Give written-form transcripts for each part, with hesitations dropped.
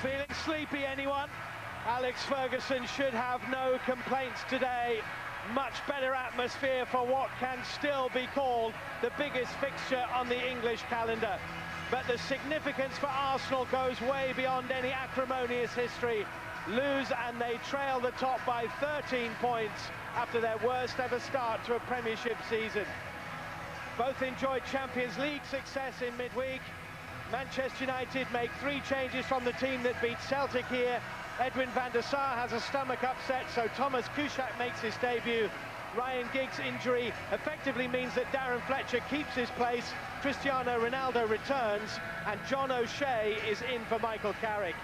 Feeling sleepy, anyone? Alex Ferguson should have no complaints today. Much better atmosphere for what can still be called the biggest fixture on the English calendar. But the significance for Arsenal goes way beyond any acrimonious history. Lose and they trail the top by 13 points after their worst ever start to a Premiership season. Both enjoyed Champions League success in midweek. Manchester United make 3 changes from the team that beat Celtic here. Edwin van der Sar has a stomach upset, so Thomas Kuszczak makes his debut. Ryan Giggs' injury effectively means that Darren Fletcher keeps his place, Cristiano Ronaldo returns, and John O'Shea is in for Michael Carrick.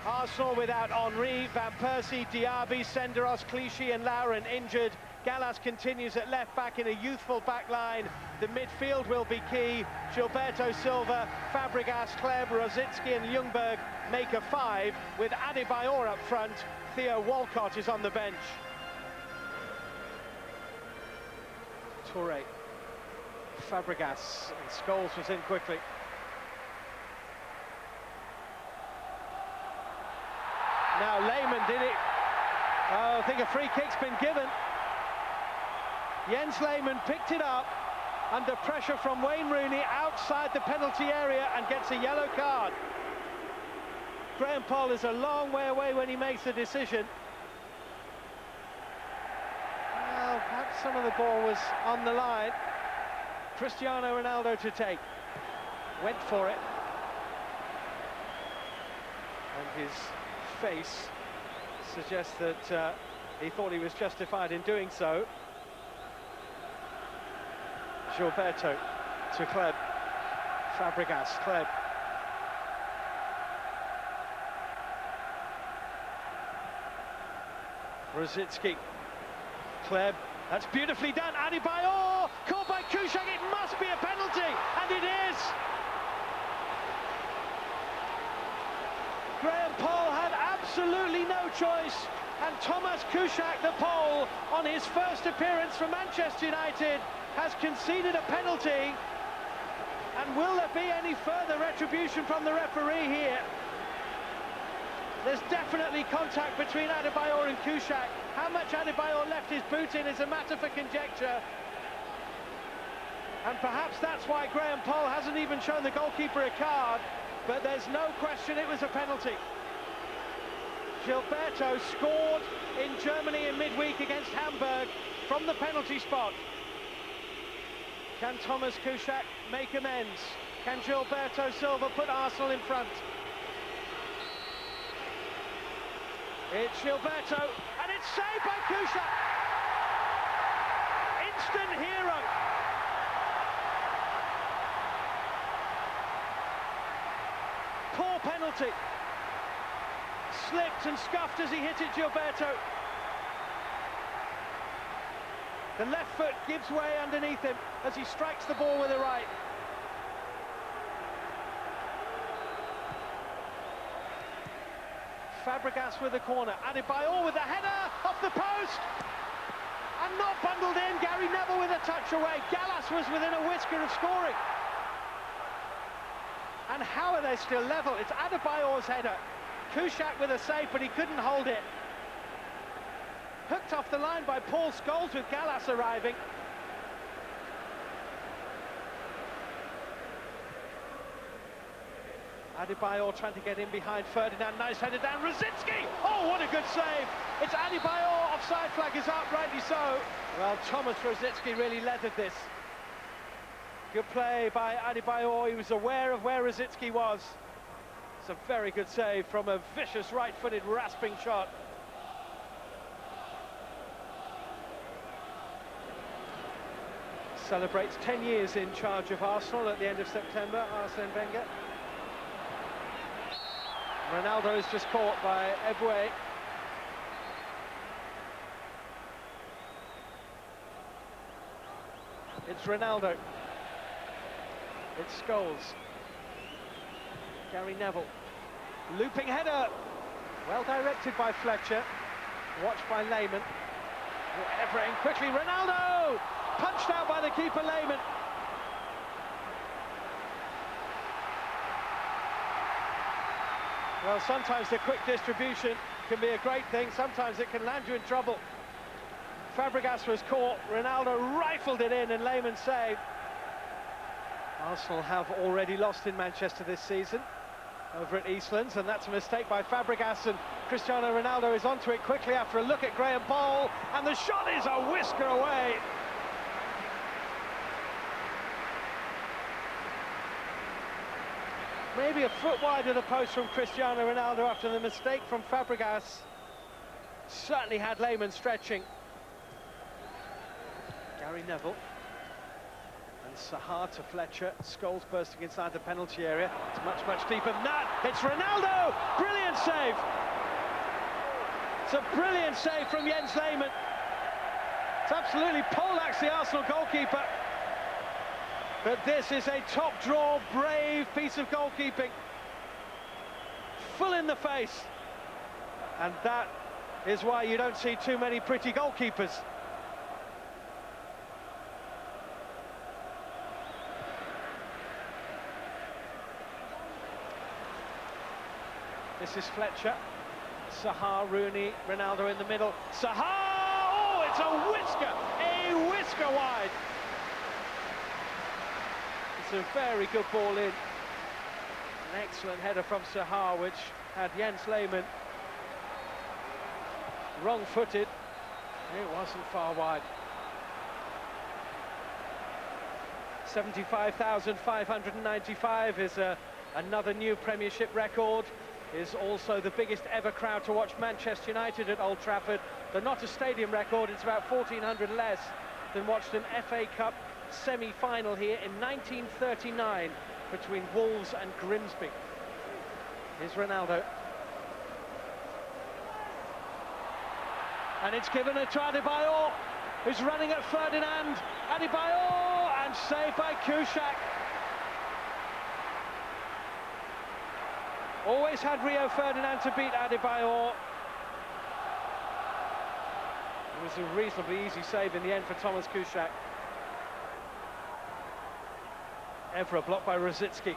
Arsenal without Henry, Van Persie, Diaby, Senderos, Clichy and Lauren injured. Gallas continues at left back in a youthful back line. The midfield will be key. Gilberto Silva, Fabregas, Kleb, Rosicki and Ljungberg make a 5, with Adebayor up front. Theo Walcott is on the bench. Toure, Fabregas, and Scholes was in quickly. Now Lehmann did it. Oh, I think a free kick's been given. Jens Lehmann picked it up under pressure from Wayne Rooney outside the penalty area and gets a yellow card. Graham Poll is a long way away when he makes the decision. Well, perhaps some of the ball was on the line. Cristiano Ronaldo to take. Went for it. And his face suggests that he thought he was justified in doing so. Gilberto to Kleb. Fabregas, Kleb. Rosicki. Kleb. That's beautifully done. Adebayor caught by Kuszczak. It must be a penalty, and it is. Graham Poll had absolutely no choice, and Thomas Kuszczak, the Pole, on his first appearance for Manchester United, has conceded a penalty. And will there be any further retribution from the referee here? There's definitely contact between Adebayor and Kuszczak. How much Adebayor left his boot in is a matter for conjecture. And perhaps that's why Graham Poll hasn't even shown the goalkeeper a card, but there's no question it was a penalty. Gilberto scored in Germany in midweek against Hamburg from the penalty spot. Can Thomas Kuszczak make amends? Can Gilberto Silva put Arsenal in front? It's Gilberto, and it's saved by Kuszczak. Instant hero. Poor penalty. Slipped and scuffed as he hit it, Gilberto. The left foot gives way underneath him as he strikes the ball with the right. Fabregas with the corner. Adebayor with the header off the post. And not bundled in. Gary Neville with a touch away. Gallas was within a whisker of scoring. And how are they still level? It's Adebayor's header. Kuszczak with a save, but he couldn't hold it. Hooked off the line by Paul Scholes with Gallas arriving. Adebayor trying to get in behind Ferdinand. Nice header down. Rosicki! Oh, what a good save! It's Adebayor. Offside flag is up, rightly so. Well, Thomas Rosicki really leathered this. Good play by Adebayor. He was aware of where Rosicki was. It's a very good save from a vicious right-footed rasping shot. Celebrates 10 years in charge of Arsenal at the end of September, Arsene Wenger. Ronaldo is just caught by Eboué. It's Ronaldo. It's Scholes. Gary Neville. Looping header. Well directed by Fletcher. Watched by Lehmann. Evering quickly. Ronaldo! Punched out by the keeper, Lehmann. Well, sometimes the quick distribution can be a great thing, sometimes it can land you in trouble. Fabregas was caught, Ronaldo rifled it in and Lehmann saved. Arsenal have already lost in Manchester this season over at Eastlands, and that's a mistake by Fabregas, and Cristiano Ronaldo is onto it quickly after a look at Graham Poll, and the shot is a whisker away. Maybe a foot wide of the post from Cristiano Ronaldo after the mistake from Fabregas. Certainly had Lehmann stretching. Gary Neville. And Sahar to Fletcher. Scholes bursting inside the penalty area. It's much, much deeper than that. It's Ronaldo! Brilliant save! It's a brilliant save from Jens Lehmann. It's absolutely poleaxed the Arsenal goalkeeper. But this is a top-draw, brave piece of goalkeeping. Full in the face. And that is why you don't see too many pretty goalkeepers. This is Fletcher. Sahar, Rooney, Ronaldo in the middle. Sahar! Oh, it's a whisker wide. It's a very good ball in. An excellent header from Sahar, which had Jens Lehmann wrong-footed. It wasn't far wide. 75,595 is another new Premiership record. Is also the biggest ever crowd to watch Manchester United at Old Trafford. Though not a stadium record, it's about 1,400 less than watched an FA Cup semi-final here in 1939 between Wolves and Grimsby. Here's Ronaldo. And it's given it to Adebayor, who's running at Ferdinand. Adebayor, and saved by Kuszczak. Always had Rio Ferdinand to beat Adebayor. It was a reasonably easy save in the end for Thomas Kuszczak. Evra blocked by Rosicky.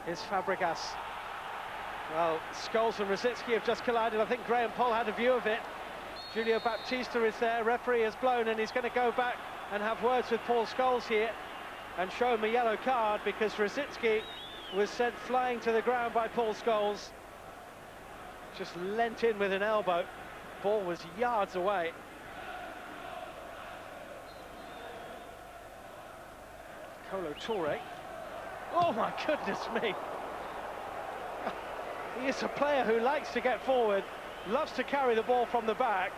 Here's Fabregas. Well, Scholes and Rosicky have just collided. I think Graham Poll had a view of it. Julio Baptista is there. Referee has blown, and he's going to go back and have words with Paul Scholes here and show him a yellow card, because Rosicky was sent flying to the ground by Paul Scholes. Just leant in with an elbow. Ball was yards away. Kolo Touré. Oh my goodness me. He is a player who likes to get forward, loves to carry the ball from the back.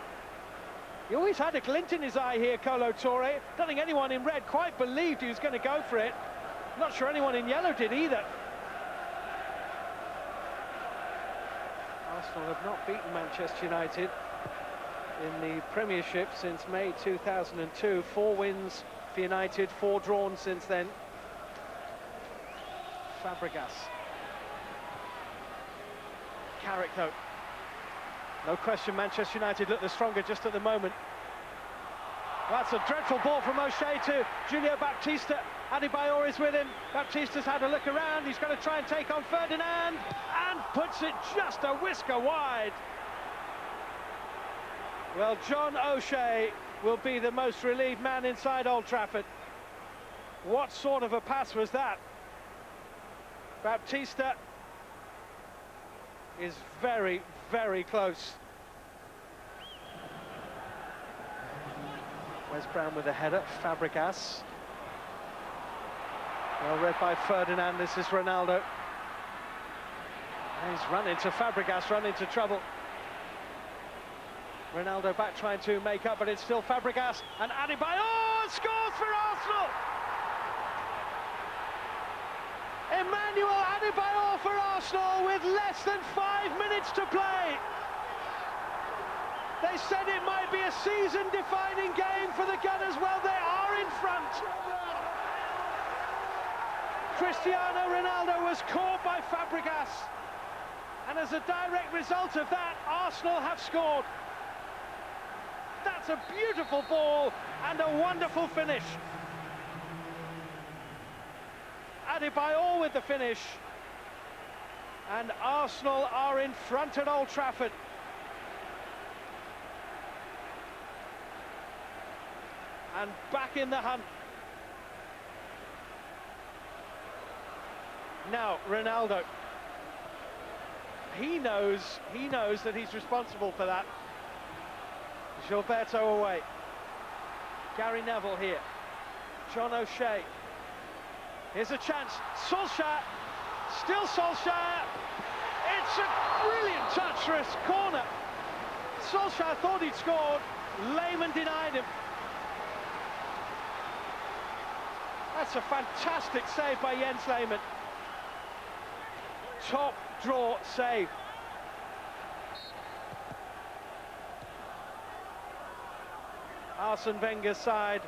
He always had a glint in his eye here, Kolo Touré. Don't think anyone in red quite believed he was going to go for it. Not sure anyone in yellow did either. Arsenal have not beaten Manchester United in the Premiership since May 2002. 4 wins for United, 4 drawn since then. Fabregas. Carrick, though. No question Manchester United look the stronger just at the moment. That's a dreadful ball from O'Shea to Julio Baptista. Adebayor is with him. Baptista's had a look around. He's going to try and take on Ferdinand, and puts it just a whisker wide. Well, John O'Shea will be the most relieved man inside Old Trafford. What sort of a pass was that? Baptista is very, very close. Wes Brown with a header. Fabregas. Well read by Ferdinand. This is Ronaldo. He's run into Fabregas, run into trouble. Ronaldo back trying to make up, but it's still Fabregas, and Adebayor scores for Arsenal! Emmanuel Adebayor for Arsenal with less than 5 minutes to play. They said it might be a season-defining game for the Gunners. Well, they are in front. Cristiano Ronaldo was caught by Fabregas, and as a direct result of that, Arsenal have scored. That's a beautiful ball and a wonderful finish. Adebayor with the finish. And Arsenal are in front at Old Trafford. And back in the hunt. Now, Ronaldo. He knows that he's responsible for that. Gilberto away. Gary Neville here. John O'Shea. Here's a chance. Solskjaer. Still Solskjaer. It's a brilliant touch for a corner. Solskjaer thought he'd scored. Lehmann denied him. That's a fantastic save by Jens Lehmann. Top draw save. Arsene Wenger's side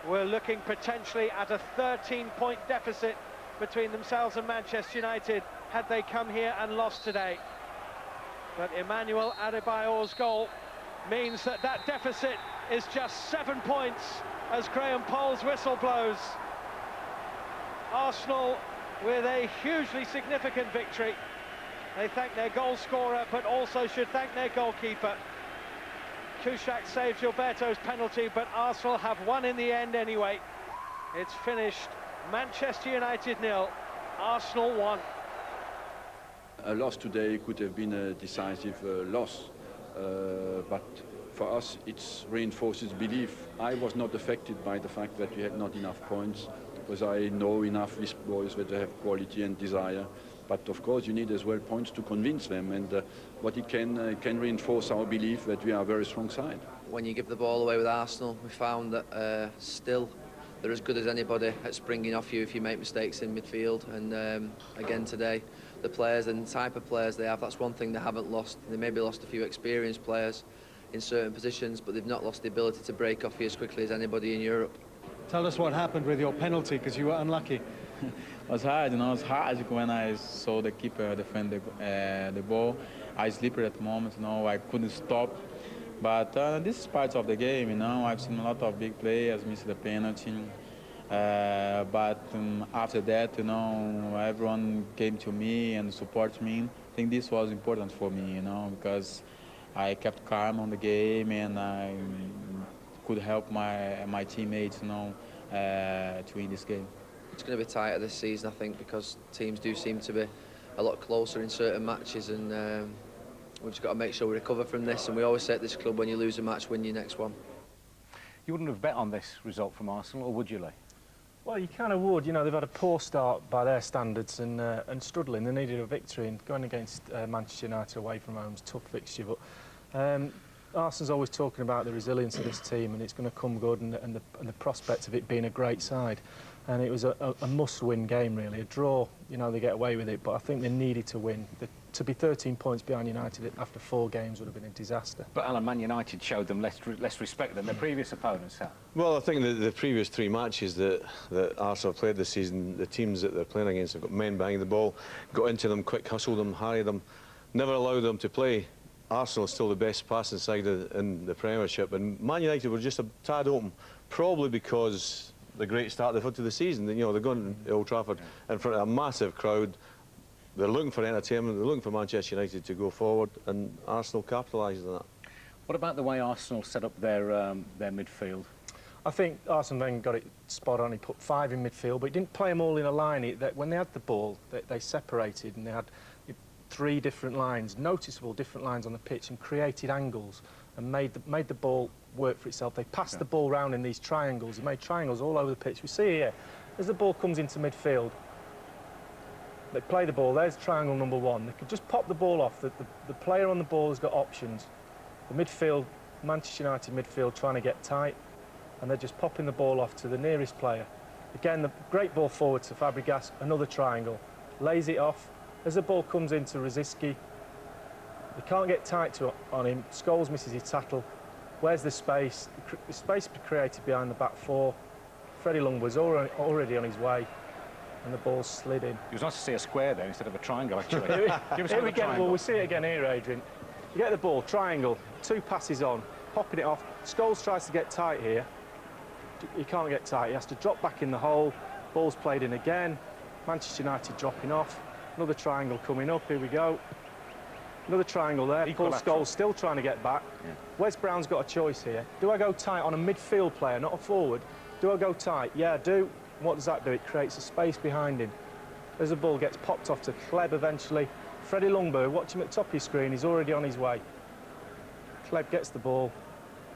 were looking potentially at a 13-point deficit between themselves and Manchester United had they come here and lost today. But Emmanuel Adebayor's goal means that that deficit is just 7 points as Graham Poll's whistle blows. Arsenal with a hugely significant victory. They thank their goal scorer, but also should thank their goalkeeper. Kuszczak saved Gilberto's penalty, but Arsenal have won in the end anyway. It's finished Manchester United 0, Arsenal 1. A loss today could have been a decisive loss, but for us it reinforces belief. I was not affected by the fact that we had not enough points, because I know enough these boys that they have quality and desire. But of course you need as well points to convince them, and what it can reinforce our belief that we are a very strong side. When you give the ball away with Arsenal, we found that still they're as good as anybody at springing off you if you make mistakes in midfield. And again today, the players and the type of players they have, that's one thing they haven't lost. They maybe lost a few experienced players in certain positions, but they've not lost the ability to break off you as quickly as anybody in Europe. Tell us what happened with your penalty, because you were unlucky. It was hard, you know. It was hard when I saw the keeper defend the ball. I slipped at the moment, you know. I couldn't stop. But this is part of the game, you know. I've seen a lot of big players miss the penalty. But after that, you know, everyone came to me and supported me. I think this was important for me, you know, because I kept calm on the game and I could help my teammates, you know, to win this game. It's going to be tighter this season, I think, because teams do seem to be a lot closer in certain matches, and we've just got to make sure we recover from this. And we always say at this club, when you lose a match, win your next one. You wouldn't have bet on this result from Arsenal, or would you, Lee? Well, you kind of would. You know, they've had a poor start by their standards and struggling. They needed a victory, and going against Manchester United away from home is a tough fixture. But Arsene's always talking about the resilience of this team, and it's going to come good, and the prospect of it being a great side. And it was a must-win game, really. A draw, you know, they get away with it, but I think they needed to win. To be 13 points behind United after 4 games would have been a disaster. But Alan, Man United showed them less respect than their previous opponents have. Well, I think that the previous 3 matches that Arsenal played this season, the teams that they're playing against have got men banging the ball, got into them, quick hustled them, harried them, never allowed them to play. Arsenal is still the best passing side in the Premiership, and Man United were just a tad open, probably because the great start they've had to the season. You know, they're going to Old Trafford in front of a massive crowd. They're looking for entertainment, they're looking for Manchester United to go forward, and Arsenal capitalised on that. What about the way Arsenal set up their midfield? I think Arsene Wenger got it spot on. He put 5 in midfield, but he didn't play them all in a line. When they had the ball, they separated, and they had 3 different lines, noticeable different lines on the pitch, and created angles and made the ball work for itself. They passed the ball round in these triangles. They made triangles all over the pitch. We see here, as the ball comes into midfield, they play the ball. There's triangle number 1. They could just pop the ball off. The player on the ball has got options. The midfield, Manchester United midfield, trying to get tight, and they're just popping the ball off to the nearest player. Again, the great ball forward to Fabregas, another triangle. Lays it off. As the ball comes into Rosicky, they can't get tight on him. Scholes misses his tackle. Where's the space? The space created behind the back 4. Freddie Lundberg's already on his way, and the ball's slid in. It was nice to see a square there instead of a triangle, actually. Here we get, well, we see it again here, Adrian. You get the ball, triangle, 2 passes on, popping it off. Scholes tries to get tight here. He can't get tight. He has to drop back in the hole. Ball's played in again. Manchester United dropping off. Another triangle coming up, here we go. Another triangle there. Paul Scholes still trying to get back. Yeah. Wes Brown's got a choice here. Do I go tight on a midfield player, not a forward? Do I go tight? Yeah, I do. What does that do? It creates a space behind him. As the ball gets popped off to Kleb eventually. Freddie Ljungberg, watch him at the top of your screen, he's already on his way. Kleb gets the ball.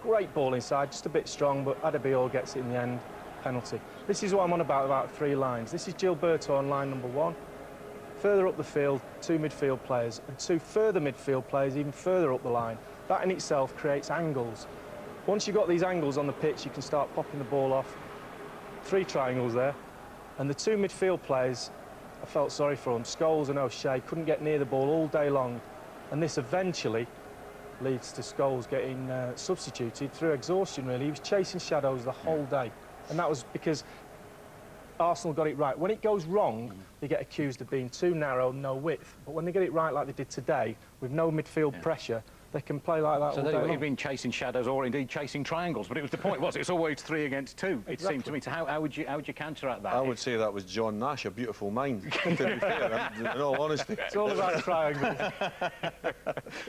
Great ball inside, just a bit strong, but Adebayor gets it in the end. Penalty. This is what I'm on about 3 lines. This is Gilberto on line number 1. Further up the field, 2 midfield players, and 2 further midfield players even further up the line. That in itself creates angles. Once you've got these angles on the pitch, you can start popping the ball off. 3 triangles there. And the 2 midfield players, I felt sorry for them. Scholes and O'Shea couldn't get near the ball all day long. And this eventually leads to Scholes getting substituted through exhaustion, really. He was chasing shadows the whole day. And that was because Arsenal got it right. When it goes wrong, they get accused of being too narrow, no width. But when they get it right like they did today, with no midfield pressure, they can play like that all day long. So they've been chasing shadows or indeed chasing triangles, but the point was it's always 3 against 2, it seemed to me. So how would you counteract that? I would say that was John Nash, a beautiful mind, to be fair, in all honesty. It's all about triangles.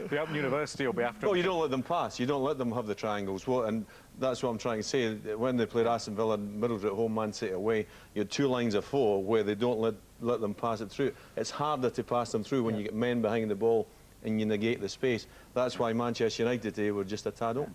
The Open University will be after. Well, you don't let them pass. You don't let them have the triangles. And that's what I'm trying to say. When they played Aston Villa and Middlesbrough at home, Man City away, you had 2 lines of 4 where they don't let them pass it through. It's harder to pass them through when you get men behind the ball and you negate the space. That's why Manchester United today were just a tad up.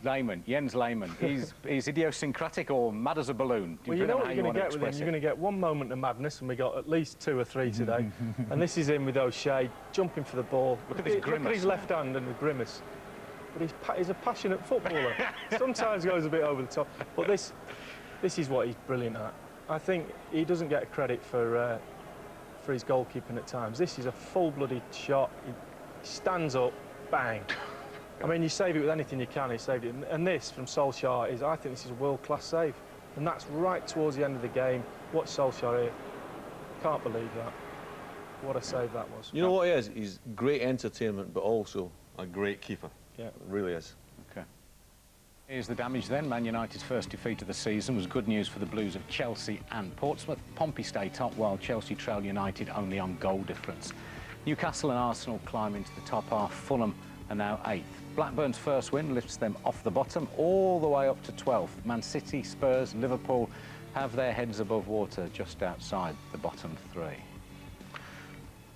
Lehmann, Jens Lehmann, he's idiosyncratic or mad as a balloon. Well, you know what you're going to get with him? You're going to get one moment of madness, and we got at least 2 or 3 today. And this is him with O'Shea, jumping for the ball. Look at this grimace. Look at his left hand and the grimace. But he's a passionate footballer. Sometimes goes a bit over the top. But this is what he's brilliant at. I think he doesn't get credit for his goalkeeping at times. This is a full-blooded shot. He stands up, bang. I mean, you save it with anything you can, he saved it. And this, from Solskjaer, I think this is a world-class save. And that's right towards the end of the game. Watch Solskjaer here. Can't believe that. What a save that was. You know what he is? He's great entertainment, but also a great keeper. Yeah. It really is. Okay. Here's the damage then. Man United's first defeat of the season was good news for the Blues of Chelsea and Portsmouth. Pompey stay top while Chelsea trail United only on goal difference. Newcastle and Arsenal climb into the top half. Fulham are now 8th. Blackburn's first win lifts them off the bottom all the way up to 12th. Man City, Spurs, Liverpool have their heads above water just outside the bottom 3.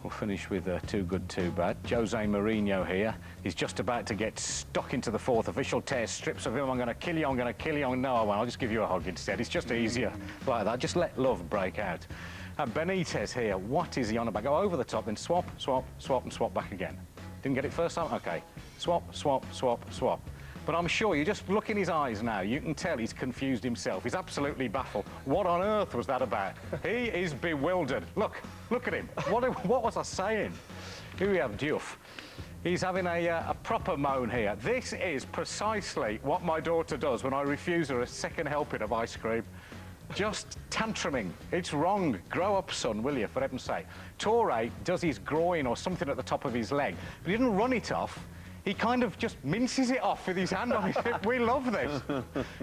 We'll finish with too good, too bad. Jose Mourinho here. He's just about to get stuck into the 4th. Official tears strips of him. I'm going to kill you, I'm going to kill you. No, I won't. I'll just give you a hug instead. It's just easier like that. Just let love break out. Benitez here. What is he on about? Go over the top, then swap, swap, swap, and swap back again. Didn't get it first time? OK. Swap, swap, swap, swap. But I'm sure you just look in his eyes now, you can tell he's confused himself. He's absolutely baffled. What on earth was that about? He is bewildered. Look at him. What was I saying? Here we have Diouf. He's having a proper moan here. This is precisely what my daughter does when I refuse her a second helping of ice cream. Just tantruming. It's wrong. Grow up, son, will you, for heaven's sake. Toure does his groin or something at the top of his leg, but he didn't run it off. He kind of just minces it off with his hand on his hip. We love this.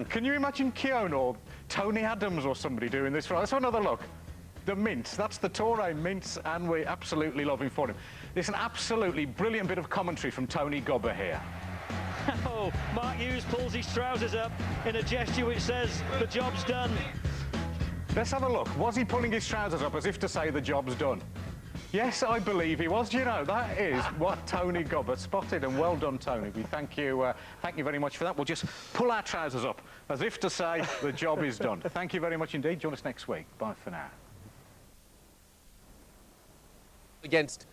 Can you imagine Keown or Tony Adams or somebody doing this? Let's have another look. The mince, that's the Toure mince, and we absolutely love him for him. There's an absolutely brilliant bit of commentary from Tony Gobber here. Oh, Mark Hughes pulls his trousers up in a gesture which says the job's done. Let's have a look. Was he pulling his trousers up as if to say the job's done? Yes, I believe he was. You know, that is what Tony Gobber spotted, and well done, Tony. We thank you very much for that. We'll just pull our trousers up as if to say the job is done. Thank you very much indeed. Join us next week. Bye for now. Against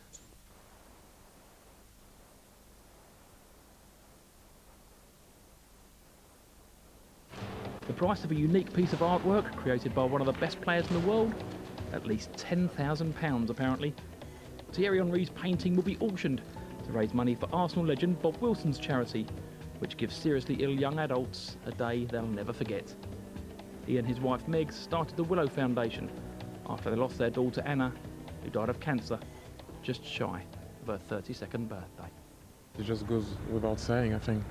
the price of a unique piece of artwork created by one of the best players in the world? At least £10,000 apparently. Thierry Henry's painting will be auctioned to raise money for Arsenal legend Bob Wilson's charity, which gives seriously ill young adults a day they'll never forget. He and his wife Meg started the Willow Foundation after they lost their daughter Anna, who died of cancer just shy of her 32nd birthday. It just goes without saying, I think.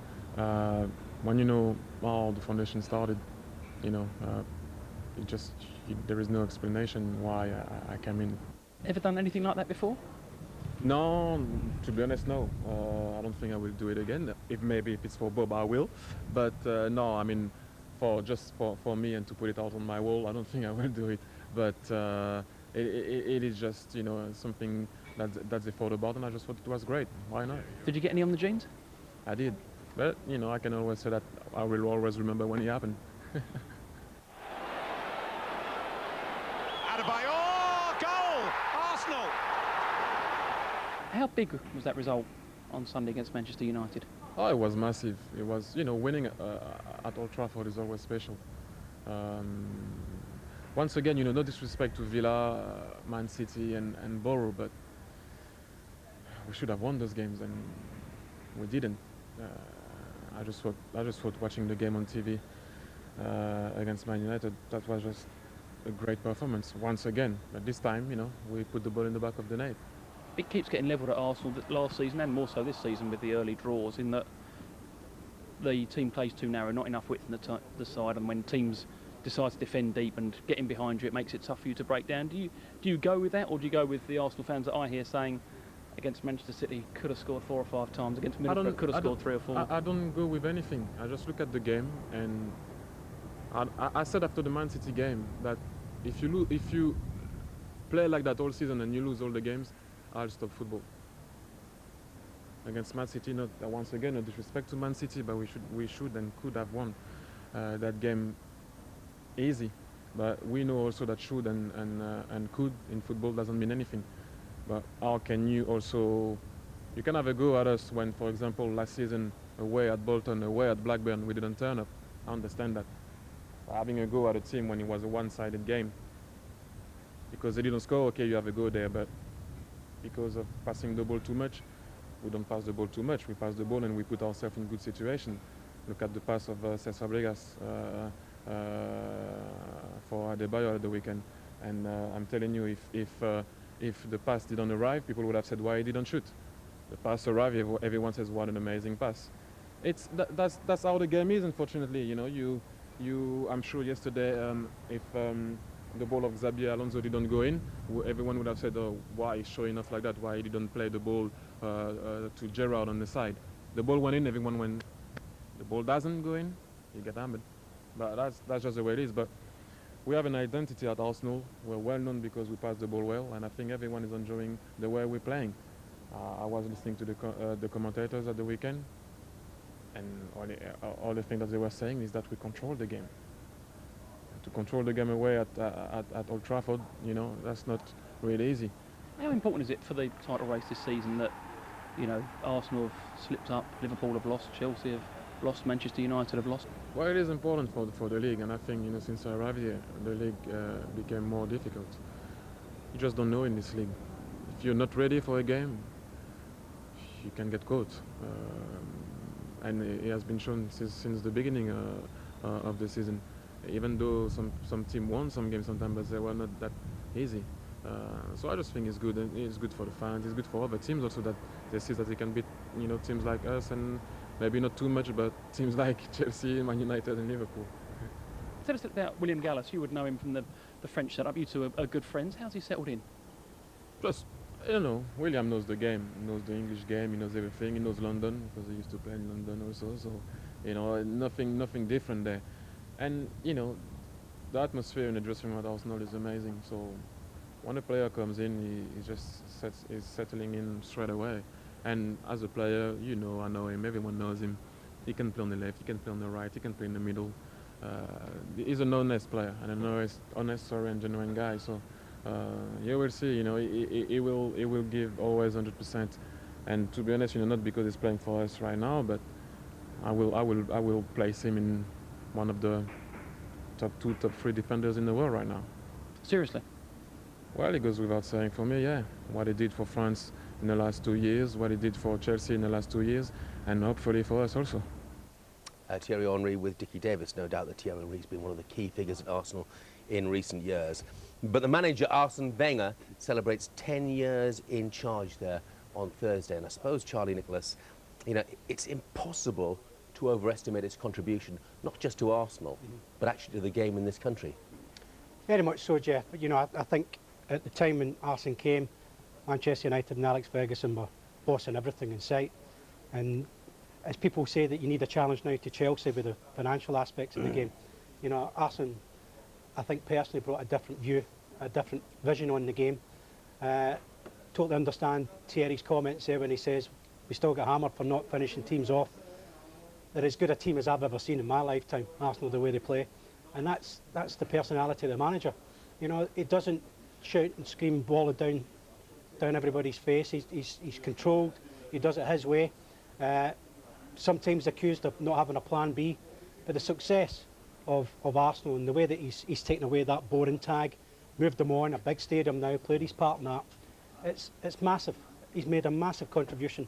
When you know how the foundation started, you know, there is no explanation why I came in. Ever done anything like that before? No, to be honest, no. I don't think I will do it again. Maybe if it's for Bob, I will. But no, I mean, for me and to put it out on my wall, I don't think I will do it. But it is just, you know, something that they thought about, and I just thought it was great. Why not? Did you get any on the jeans? I did. But, you know, I can always say that I will always remember when it happened. Adebayor, goal! Arsenal! How big was that result on Sunday against Manchester United? Oh, it was massive. It was, you know, winning at Old Trafford is always special. Once again, you know, no disrespect to Villa, Man City and Borough, but we should have won those games and we didn't. I just thought watching the game on TV against Man United, that was just a great performance once again. But this time, you know, we put the ball in the back of the net. It keeps getting levelled at Arsenal last season and more so this season with the early draws, in that the team plays too narrow, not enough width in the side, and when teams decide to defend deep and get in behind you, it makes it tough for you to break down. Do you go with that, or do you go with the Arsenal fans that I hear saying against Manchester City could have scored 4 or 5 times, against Middlesbrough could have scored 3 or 4? I don't go with anything. I just look at the game, and I said after the Man City game that if you play like that all season and you lose all the games, I'll stop football. Against Man City, not once again, no disrespect to Man City, but we should and could have won that game easy. But we know also that should and could in football doesn't mean anything. But how can you also, you can have a go at us when, for example, last season away at Bolton, away at Blackburn, we didn't turn up. I understand that. But having a go at a team when it was a one-sided game, because they didn't score, okay, you have a go there, but because of passing the ball too much, we don't pass the ball too much. We pass the ball and we put ourselves in good situation. Look at the pass of Cesc Fabregas for Adebayor at the weekend. And I'm telling you, if the pass didn't arrive, people would have said why he didn't shoot. The pass arrived, everyone says what an amazing pass. That's how the game is, unfortunately. You know, I'm sure yesterday if the ball of Xabi Alonso didn't go in, everyone would have said, oh, why he's showing off like that, why he didn't play the ball to Gerrard on the side. The ball went in, everyone went, the ball doesn't go in, you get hammered. But that's just the way it is. But we have an identity at Arsenal. We're well known because we pass the ball well, and I think everyone is enjoying the way we're playing. I was listening to the commentators at the weekend, and all the things that they were saying is that we control the game. To control the game away at Old Trafford, you know, that's not really easy. How important is it for the title race this season that, you know, Arsenal have slipped up, Liverpool have lost, Chelsea have lost, Manchester United have lost? Well, it is important for the league, and I think, you know, since I arrived here, the league became more difficult. You just don't know in this league. If you're not ready for a game, you can get caught, and it has been shown since the beginning of the season. Even though some team won some games sometimes, but they were not that easy. So I just think it's good, and it's good for the fans. It's good for other teams also that they see that they can beat, you know, teams like us, and maybe not too much, but teams like Chelsea, Man United, and Liverpool. Tell us about William Gallas. You would know him from the French setup. You two are good friends. How's he settled in? Just, you know, William knows the game. He knows the English game. He knows everything. He knows London because he used to play in London also. So, you know, nothing different there. And, you know, the atmosphere in the dressing room at Arsenal is amazing. So when a player comes in, he just is settling in straight away. And as a player, you know, I know him, everyone knows him. He can play on the left, he can play on the right, he can play in the middle. He's an honest player and an honest and genuine guy. So you will see, you know, he will give always 100%. And to be honest, you know, not because he's playing for us right now, but I will place him in one of the top 2, top 3 defenders in the world right now. Seriously? Well, it goes without saying for me, yeah. What he did for France in the last 2 years, what he did for Chelsea in the last 2 years, and hopefully for us also. Thierry Henry with Dickie Davis. No doubt that Thierry Henry's been one of the key figures at Arsenal in recent years. But the manager, Arsene Wenger, celebrates 10 years in charge there on Thursday. And I suppose, Charlie Nicholas, you know, it's impossible to overestimate his contribution, not just to Arsenal, but actually to the game in this country. Very much so, Jeff. You know, I think at the time when Arsene came, Manchester United and Alex Ferguson were bossing everything in sight. And as people say that you need a challenge now to Chelsea with the financial aspects of the game, you know, Arsene, I think personally brought a different view, a different vision on the game. Totally understand Thierry's comments there when he says we still get hammered for not finishing teams off. They're as good a team as I've ever seen in my lifetime, Arsenal, the way they play. And that's the personality of the manager. You know, he doesn't shout and scream, ball it down everybody's face. He's controlled, he does it his way. Sometimes accused of not having a plan B, but the success of Arsenal and the way that he's taken away that boring tag, moved them on, a big stadium now, played his part in that, it's massive. He's made a massive contribution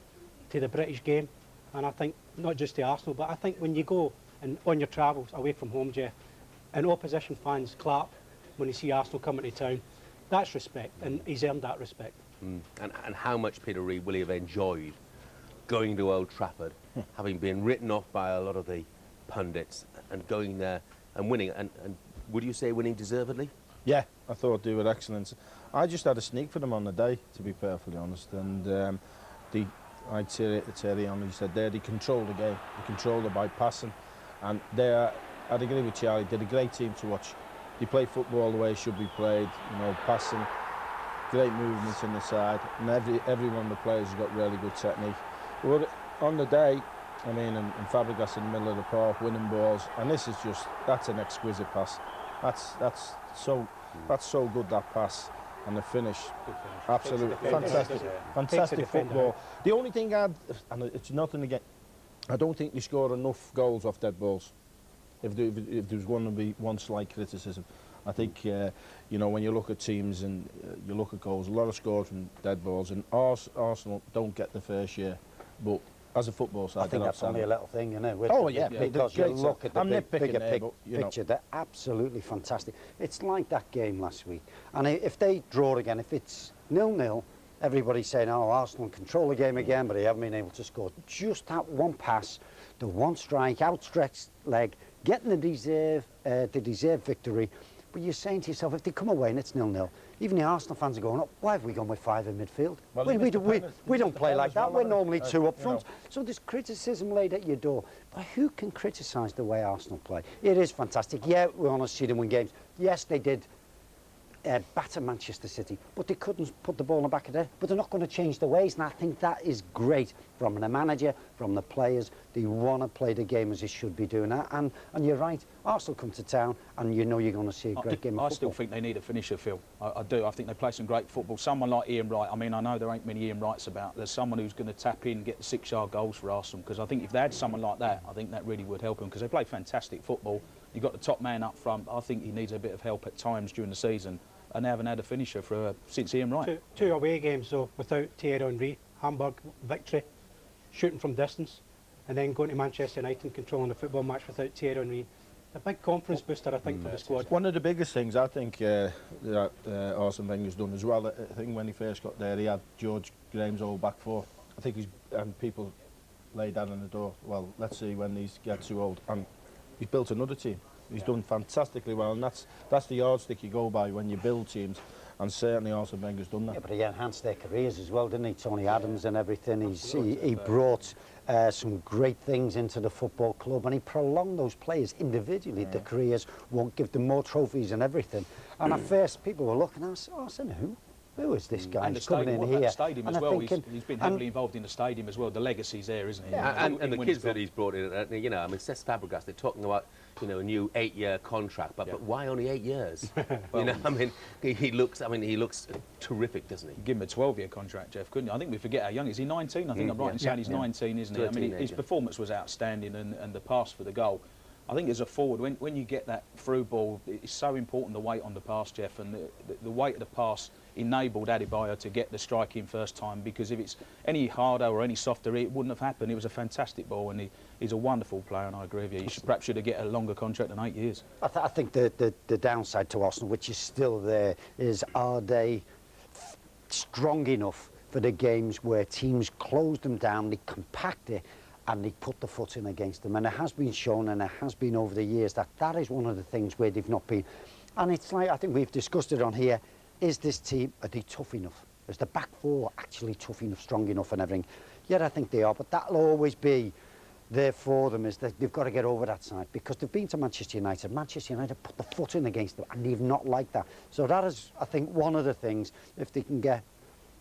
to the British game, and I think not just to Arsenal, but I think when you go and on your travels away from home, Jeff, and opposition fans clap when you see Arsenal coming to town, that's respect, and he's earned that respect. And how much Peter Reid will he have enjoyed going to Old Trafford, having been written off by a lot of the pundits, and going there and winning? And would you say winning deservedly? Yeah, I thought they were excellent. I just had a sneak for them on the day, to be perfectly honest. And like Thierry Henry said there, they controlled the game. They controlled it by passing. And I'd agree with Charlie, they're a great team to watch. They play football the way it should be played, you know, passing, great movements in the side, and every one of the players has got really good technique. But on the day, I mean, and Fabregas in the middle of the park, winning balls, and this is just, that's an exquisite pass. That's so good, that pass, and the finish, absolutely fantastic football. The only thing and it's nothing again, I don't think they score enough goals off dead balls. If there's going to be one slight criticism, I think you know, when you look at teams and you look at goals, a lot of scores from dead balls, and Arsenal don't get the fair share, but as a football side, I think that's only a little thing, you know. Oh yeah, because you look at the bigger you know, picture, they're absolutely fantastic. It's like that game last week, and if they draw again, if it's 0-0, everybody's saying, oh, Arsenal control the game again, but they haven't been able to score. Just that one pass, the one strike, outstretched leg, getting the deserved victory. But you're saying to yourself, if they come away and it's 0-0, even the Arsenal fans are going, oh, why have we gone with 5 in midfield? Well, we don't play like that. We're normally 2 up front. So there's criticism laid at your door. But who can criticise the way Arsenal play? It is fantastic. Yeah, we want to see them win games. Yes, they did batter Manchester City, but they couldn't put the ball in the back of there. But they're not going to change the ways, and I think that is great from the manager, from the players. They want to play the game as they should be doing that. And you're right, Arsenal come to town, and you know you're going to see a great game of football. I still think they need a finisher, Phil. I do. I think they play some great football. Someone like Ian Wright, I mean, I know there ain't many Ian Wrights about. There's someone who's going to tap in and get the 6-yard goals for Arsenal, because I think if they had someone like that, I think that really would help them, because they play fantastic football. You've got the top man up front. I think he needs a bit of help at times during the season, and they haven't had a finisher since Ian Wright. Two away games, though, without Thierry Henry. Hamburg, victory, shooting from distance, and then going to Manchester United and controlling the football match without Thierry Henry. A big confidence booster, I think, for the squad. One of the biggest things I think that Arsene Wenger's done as well, I think when he first got there, he had George Graham's old back four. I think people laid that on the door. Well, let's see when these get too old. And he's built another team. He's done fantastically well, and that's the yardstick you go by when you build teams, and certainly Arsene Wenger's done that. Yeah, but he enhanced their careers as well, didn't he? Tony Adams and everything. He brought some great things into the football club, and he prolonged those players individually. The careers won't give them more trophies and everything. And at first, people were looking at us, Arsene, who is this guy? And the coming stadium, in here. The stadium and as well. Thinking, He's been heavily involved in the stadium as well. The legacy's there, isn't he? Yeah, and the kids that he's brought in. You know, I mean, Cesc Fabregas. They're talking about, you know, a new 8-year contract, but why only 8 years? Well, you know, I mean, he looks terrific, doesn't he? Give him a 12-year contract, Jeff, couldn't you? I think we forget how young he is. He's 19. I think I'm right in saying he's 19, isn't he? I mean, his performance was outstanding, and the pass for the goal. I think as a forward, when you get that through ball, it's so important the weight on the pass, Jeff, and the weight of the pass enabled Adebayo to get the strike in first time, because if it's any harder or any softer, it wouldn't have happened. It was a fantastic ball, and he's a wonderful player, and I agree with you. He perhaps should have get a longer contract than 8 years. I think the downside to Arsenal, which is still there, is are they strong enough for the games where teams close them down, they compact it, and they put the foot in against them. And it has been shown, and it has been over the years, that is one of the things where they've not been. And it's like, I think we've discussed it on here, is this team, are they tough enough? Is the back four actually tough enough, strong enough and everything? Yeah, I think they are, but that'll always be there for them, is that they've got to get over that side, because they've been to Manchester United. Manchester United put the foot in against them, and they've not liked that. So that is, I think, one of the things, if they can get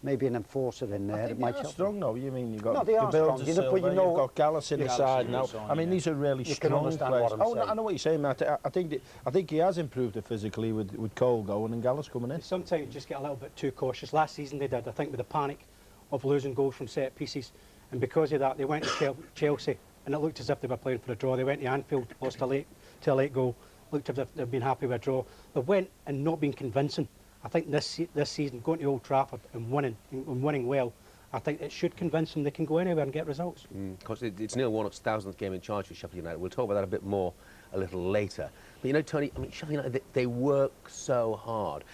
maybe an enforcer in there, it might help. Strong though. You mean you've got they are strong, but you know, you've got Gallus in the side now. I mean, these are really strong players. I know what you're saying, Matt. I think he has improved it physically with Cole going and Gallus coming in. Sometimes you just get a little bit too cautious. Last season they did, I think, with the panic of losing goals from set pieces, and because of that they went to Chelsea and it looked as if they were playing for a draw. They went to Anfield, lost a late goal, looked as if they'd been happy with a draw. They went and not been convincing. I think this season, going to Old Trafford and winning well, I think it should convince them they can go anywhere and get results. Because it's Neil Warnock's 1000th game in charge for Sheffield United. We'll talk about that a bit more a little later. But you know, Tony, I mean, Sheffield United, they work so hard,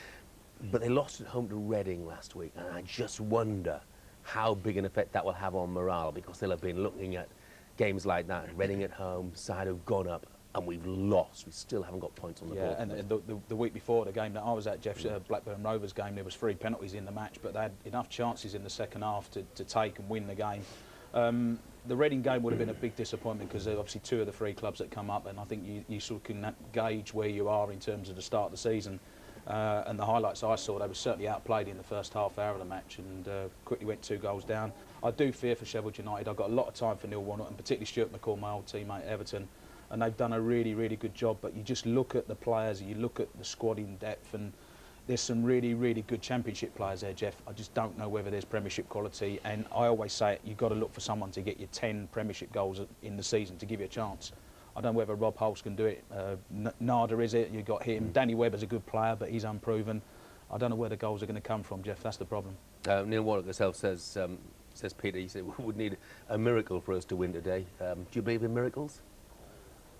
but they lost at home to Reading last week, and I just wonder how big an effect that will have on morale, because they'll have been looking at games like that, Reading at home, side have gone up, and we've lost. We still haven't got points on the board. Yeah, and the week before the game that I was at, Jeff's Blackburn Rovers game, there was 3 penalties in the match, but they had enough chances in the second half to take and win the game. The Reading game would have been a big disappointment, because they're obviously 2 of the 3 clubs that come up, and I think you sort of can gauge where you are in terms of the start of the season. And the highlights I saw, they were certainly outplayed in the first half hour of the match, and quickly went 2 goals down. I do fear for Sheffield United. I've got a lot of time for Neil Warnock, and particularly Stuart McCall, my old teammate at Everton, and they've done a really, really good job. But you just look at the players, you look at the squad in depth, and there's some really, really good Championship players there, Jeff. I just don't know whether there's Premiership quality, and I always say it, you've got to look for someone to get you 10 Premiership goals in the season to give you a chance. I don't know whether Rob Hulse can do it. Nada is it, you've got him. Danny Webber's a good player, but he's unproven. I don't know where the goals are going to come from, Jeff. That's the problem. Neil Warnock himself says, Peter, he said, we would need a miracle for us to win today. Do you believe in miracles?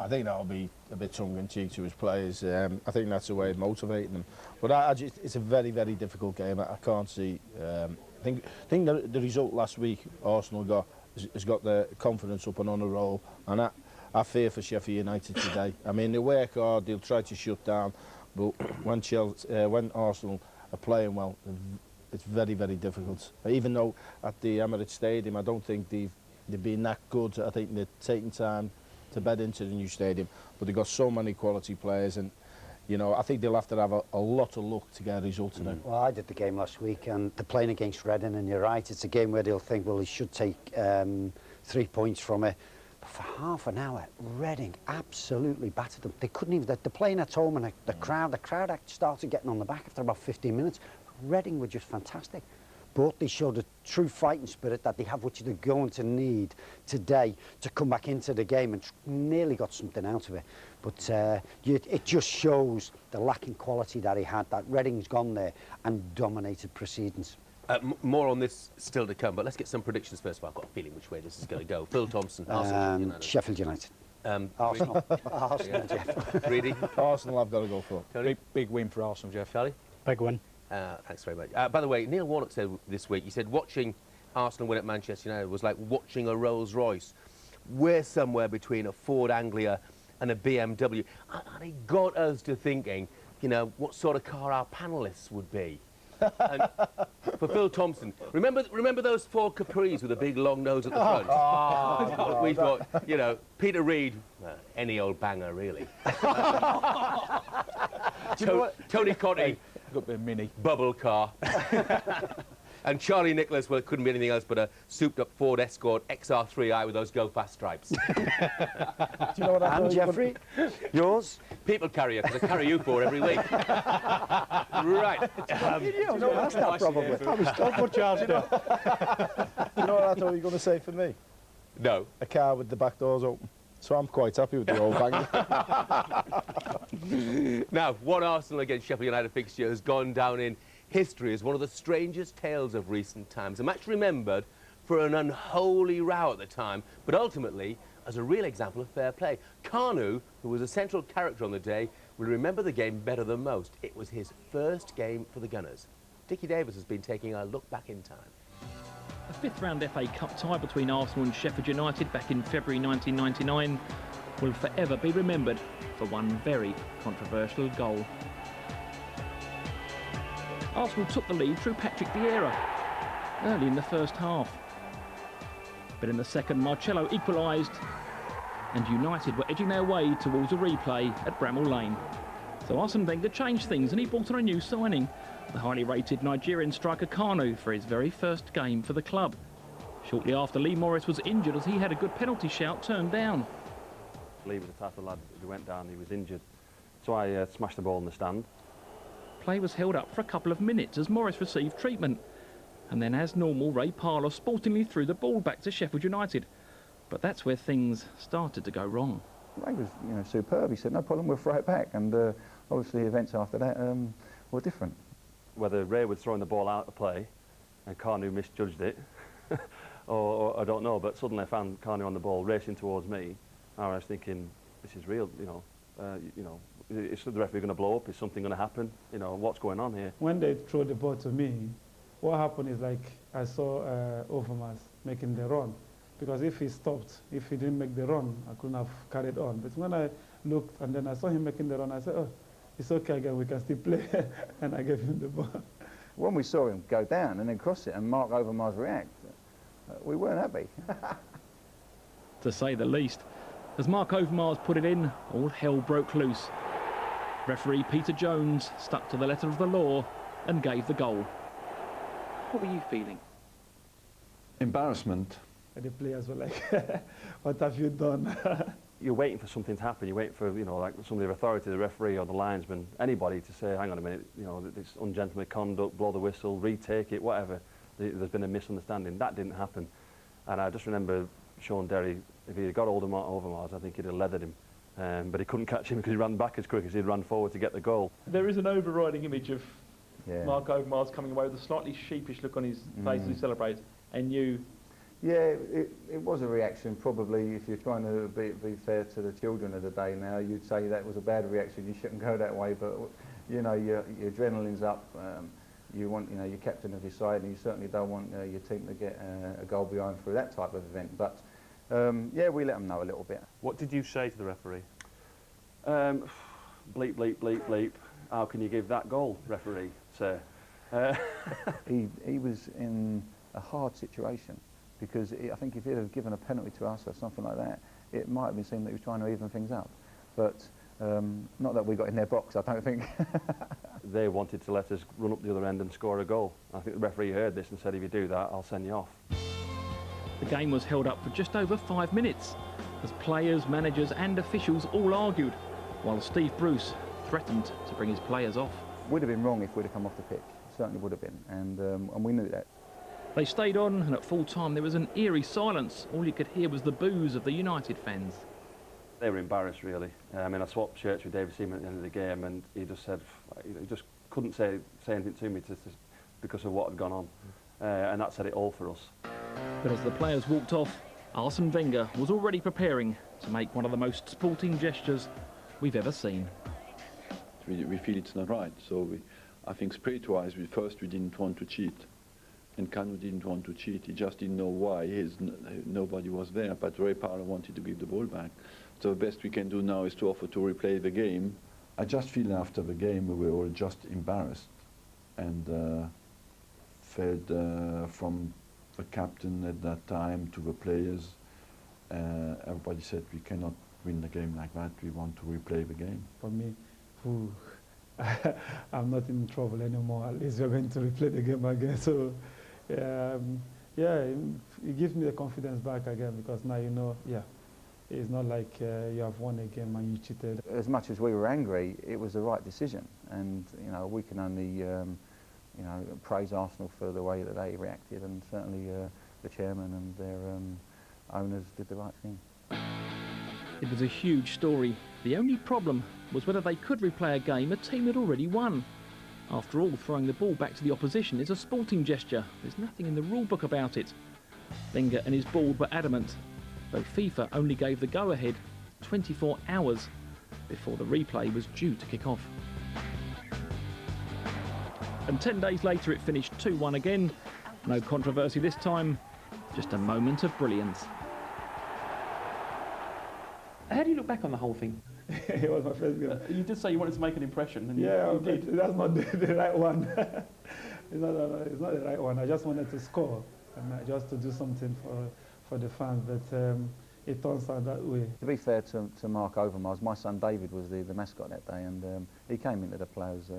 I think that'll be a bit tongue-in-cheek to his players. I think that's a way of motivating them. But it's a very, very difficult game. I can't see. I think the result last week Arsenal has got the confidence up and on a roll, and I fear for Sheffield United today. I mean, they work hard, they'll try to shut down, but when Arsenal are playing well, it's very, very difficult. Even though at the Emirates Stadium, I don't think they've been that good. I think they're taking time to bed into the new stadium, but they've got so many quality players, and you know, I think they'll have to have a lot of luck to get a result today. Well, I did the game last week, and they're playing against Reading, and you're right, it's a game where they'll think, well, they should take 3 points from it. But for half an hour, Reading absolutely battered them. They couldn't even, they're playing at home, and the crowd started getting on the back after about 15 minutes. Reading were just fantastic. But they showed a true fighting spirit that they have, which they're going to need today to come back into the game, and nearly got something out of it. But it just shows the lacking quality that he had, that Reading's gone there and dominated proceedings. More on this still to come, but let's get some predictions first of all. I've got a feeling which way this is going to go. Phil Thompson, Arsenal United. Sheffield United. Arsenal. Arsenal, Jeff. Reedy? Arsenal I've got to go for. Big win for Arsenal, Jeff. Charlie? Big win. Thanks very much. By the way, Neil Warnock said this week, he said watching Arsenal win at Manchester United was like watching a Rolls Royce. We're somewhere between a Ford Anglia and a BMW. And it got us to thinking, you know, what sort of car our panellists would be. And for Phil Thompson, remember those Ford Capris with a big long nose at the front? We've got, you know, Peter Reid, any old banger really. Tony Conti, got a bit of mini bubble car. And Charlie Nicholas, well, it couldn't be anything else but a souped-up Ford Escort XR3i with those go-fast stripes. Do you know what I'm Jeffrey? Yours? People carrier, because I carry you for every week. Right. That's not probably. I was told for Charles. You know what I thought you were going to say for me? No. A car with the back doors open. So I'm quite happy with the old bang. Now, one Arsenal against Sheffield United fixture has gone down in history as one of the strangest tales of recent times. A match remembered for an unholy row at the time, but ultimately as a real example of fair play. Kanu, who was a central character on the day, will remember the game better than most. It was his first game for the Gunners. Dickie Davis has been taking a look back in time. A fifth-round FA Cup tie between Arsenal and Sheffield United back in February 1999 will forever be remembered for one very controversial goal. Arsenal took the lead through Patrick Vieira early in the first half. But in the second, Marcello equalised, and United were edging their way towards a replay at Bramall Lane. So Arsene Wenger changed things and he brought on a new signing, the highly rated Nigerian striker Kanu, for his very first game for the club. Shortly after, Lee Morris was injured as he had a good penalty shout turned down. Lee was the type of lad who went down, he was injured. So I smashed the ball in the stand. Play was held up for a couple of minutes as Morris received treatment. And then, as normal, Ray Parlour sportingly threw the ball back to Sheffield United. But that's where things started to go wrong. Ray was, superb. He said, no problem, we'll throw it back. And obviously events after that were different. Whether Ray was throwing the ball out of play and Kanu misjudged it, or I don't know, but suddenly I found Kanu on the ball racing towards me. And I was thinking, this is real, is the referee going to blow up? Is something going to happen? What's going on here? When they throw the ball to me, what happened is I saw Overmars making the run. Because if he stopped, if he didn't make the run, I couldn't have carried on. But when I looked and then I saw him making the run, I said, oh, it's okay again, we can still play. And I gave him the ball. When we saw him go down and then cross it and Mark Overmars react, we weren't happy. To say the least. As Mark Overmars put it in, all hell broke loose. Referee Peter Jones stuck to the letter of the law and gave the goal. What were you feeling? Embarrassment. And the players were like, what have you done? You're waiting for something to happen. You're waiting for, like somebody of authority, the referee or the linesman, anybody to say, hang on a minute, this ungentlemanly conduct, blow the whistle, retake it, whatever. There's been a misunderstanding. That didn't happen. And I just remember Sean Derry, if he'd got hold of Mark Overmars, I think he'd have leathered him. But he couldn't catch him because he ran back as quick as he'd run forward to get the goal. There is an overriding image of Mark Overmars coming away with a slightly sheepish look on his face as he celebrates, and you... Yeah, it was a reaction. Probably, if you're trying to be fair to the children of the day now, you'd say that was a bad reaction. You shouldn't go that way. But your adrenaline's up. You want your captain of your side, and you certainly don't want your team to get a goal behind through that type of event. But yeah, we let them know a little bit. What did you say to the referee? Bleep, bleep, bleep, bleep. How can you give that goal, referee, sir? He was in a hard situation. Because I think if he'd have given a penalty to us or something like that, it might have been seen that he was trying to even things up. But not that we got in their box, I don't think. They wanted to let us run up the other end and score a goal. I think the referee heard this and said, if you do that, I'll send you off. The game was held up for just over 5 minutes, as players, managers and officials all argued, while Steve Bruce threatened to bring his players off. Would have been wrong if we'd have come off the pitch. Certainly would have been, and we knew that. They stayed on, and at full time there was an eerie silence. All you could hear was the boos of the United fans. They were embarrassed, really. I mean, I swapped shirts with David Seaman at the end of the game, and he just said, he just couldn't say anything to me because of what had gone on, and that said it all for us. But as the players walked off, Arsene Wenger was already preparing to make one of the most sporting gestures we've ever seen. We feel it's not right, so I think spirit-wise, we didn't want to cheat. And Kanu didn't want to cheat. He just didn't know why. Nobody was there. But Ray Parlour wanted to give the ball back. So the best we can do now is to offer to replay the game. I just feel after the game we were all just embarrassed and fed from the captain at that time to the players. Everybody said we cannot win the game like that. We want to replay the game. For me, I'm not in trouble anymore. At least we're going to replay the game again. So. Yeah, it gives me the confidence back again because now it's not like you have won a game and you cheated. As much as we were angry, it was the right decision, and we can only praise Arsenal for the way that they reacted, and certainly the chairman and their owners did the right thing. It was a huge story. The only problem was whether they could replay a game a team had already won. After all, throwing the ball back to the opposition is a sporting gesture. There's nothing in the rule book about it. Wenger and his board were adamant, though FIFA only gave the go-ahead 24 hours before the replay was due to kick off. And 10 days later it finished 2-1 again. No controversy this time, just a moment of brilliance. How do you look back on the whole thing? It was my first game. You did say you wanted to make an impression, and yeah, you did. That's not the right one. It's not the right one. I just wanted to score and just to do something for the fans, but it turns out that way. To be fair to Mark Overmars, my son David was the mascot that day, and he came into the players'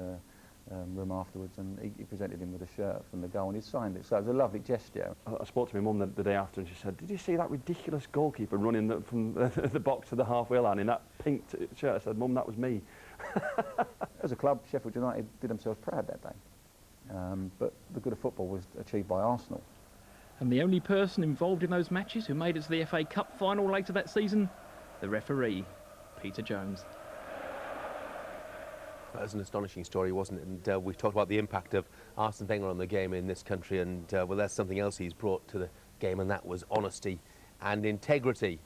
room afterwards, and he presented him with a shirt from the goal, and he signed it. So it was a lovely gesture. I spoke to my mum the day after, and she said, "Did you see that ridiculous goalkeeper running from the box to the halfway line in that pink shirt?" I said, "Mum, that was me." As a club, Sheffield United did themselves proud that day. But the good of football was achieved by Arsenal. And the only person involved in those matches who made it to the FA Cup final later that season, the referee, Peter Jones. That was an astonishing story, wasn't it? And we've talked about the impact of Arsene Wenger on the game in this country, and well, there's something else he's brought to the game, and that was honesty and integrity.